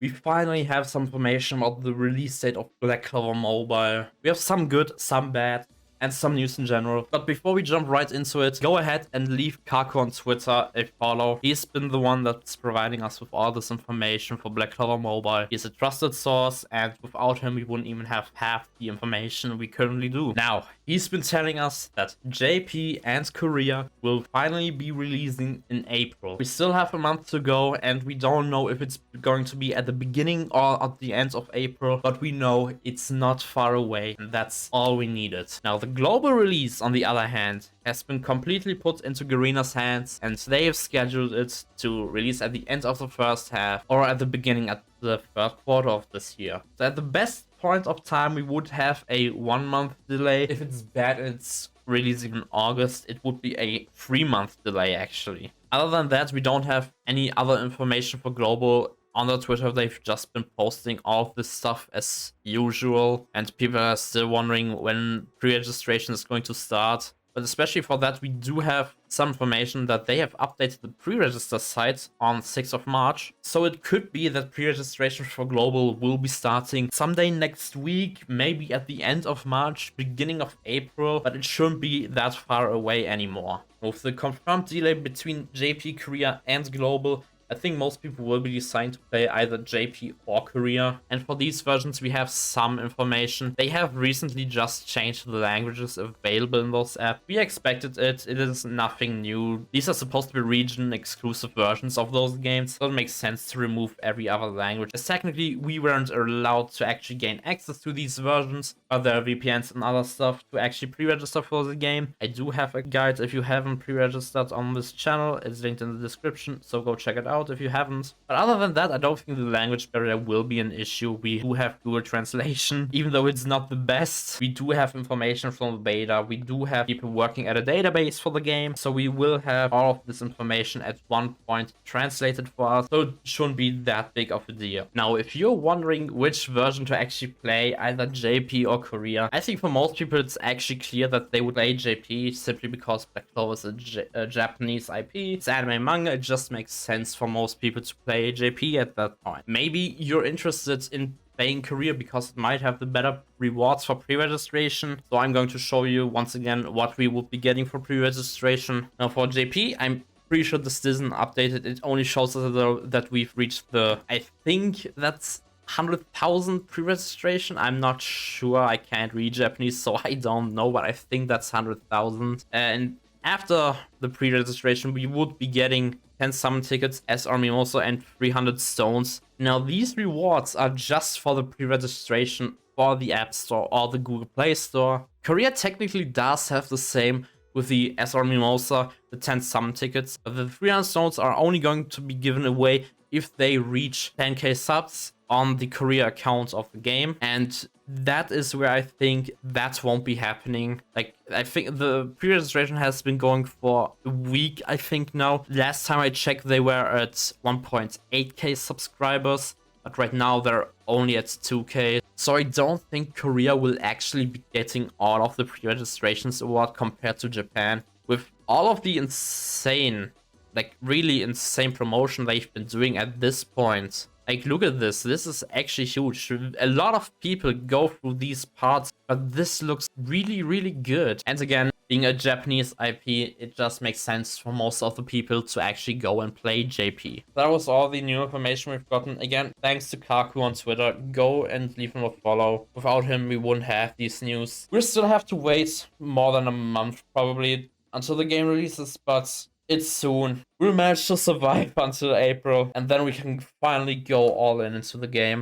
we finally have some information about the release date of Black Clover Mobile. We have some good, some bad, and some news in general. But before we jump right into it, go ahead and leave Kaku on Twitter a follow. He's been the one that's providing us with all this information for Black Clover Mobile. He's a trusted source, and without him, we wouldn't even have half the information we currently do. Now, he's been telling us that JP and Korea will finally be releasing in April. We still have a month to go, and we don't know if it's going to be at the beginning or at the end of April, but we know it's not far away, and that's all we needed. Now, the global release, on the other hand, has been completely put into Garena's hands, and they have scheduled it to release at the end of the first half or at the beginning at the third quarter of this year. So at the best point of time, we would have a 1 month delay. If it's bad and it's releasing in August, it would be a 3-month delay actually. Other than that, we don't have any other information for global. On their Twitter, they've just been posting all of this stuff as usual, and people are still wondering when pre-registration is going to start. But especially for that, we do have some information that they have updated the pre-register site on 6th of March. So it could be that pre-registration for global will be starting someday next week, maybe at the end of March, beginning of April, but it shouldn't be that far away anymore. With the confirmed delay between JP, Korea, and global, I think most people will be deciding to play either JP or Korea. And for these versions, we have some information. They have recently just changed the languages available in those apps. We expected it. It is nothing new. These are supposed to be region-exclusive versions of those games. So it makes sense to remove every other language, as technically we weren't allowed to actually gain access to these versions, but there are VPNs and other stuff to actually pre-register for the game. I do have a guide if you haven't pre-registered on this channel. It's linked in the description, so go check it out if you haven't. But other than that, I don't think the language barrier will be an issue. We do have Google Translation, even though it's not the best. We do have information from the beta. We do have people working at a database for the game, so we will have all of this information at one point translated for us, so it shouldn't be that big of a deal. Now, if you're wondering which version to actually play, either JP or Korea, I think for most people it's actually clear that they would play JP simply because Black Clover is a Japanese IP. It's anime manga. It just makes sense for most people to play JP at that point. Maybe you're interested in playing Korea because it might have the better rewards for pre-registration. So I'm going to show you once again what we would be getting for pre-registration. Now for JP, I'm pretty sure this isn't updated. It only shows us that we've reached the, I think that's 100,000 pre-registration. I'm not sure. I can't read Japanese, so I don't know, but I think that's 100,000. And after the pre-registration, we would be getting 10 summon tickets, SR Mimosa, and 300 stones. Now, these rewards are just for the pre-registration for the App Store or the Google Play Store. Korea technically does have the same with the SR Mimosa, the 10 summon tickets. But the 300 stones are only going to be given away if they reach 10k subs on the Korea account of the game, and that is where I think that won't be happening. Like, I think the pre-registration has been going for a week, I think now. Last time I checked, they were at 1.8k subscribers, but right now they're only at 2k. So I don't think Korea will actually be getting all of the pre-registrations award compared to Japan. With all of the insane, like really insane promotion they've been doing at this point. Like, look at this. This is actually huge. A lot of people go through these parts, but this looks really, really good. And again, being a Japanese IP, it just makes sense for most of the people to actually go and play JP. That was all the new information we've gotten. Again, thanks to Kaku on Twitter. Go and leave him a follow. Without him, we wouldn't have these news. We still have to wait more than a month, probably, until the game releases, but it's soon. We'll manage to survive until April, and then we can finally go all in into the game.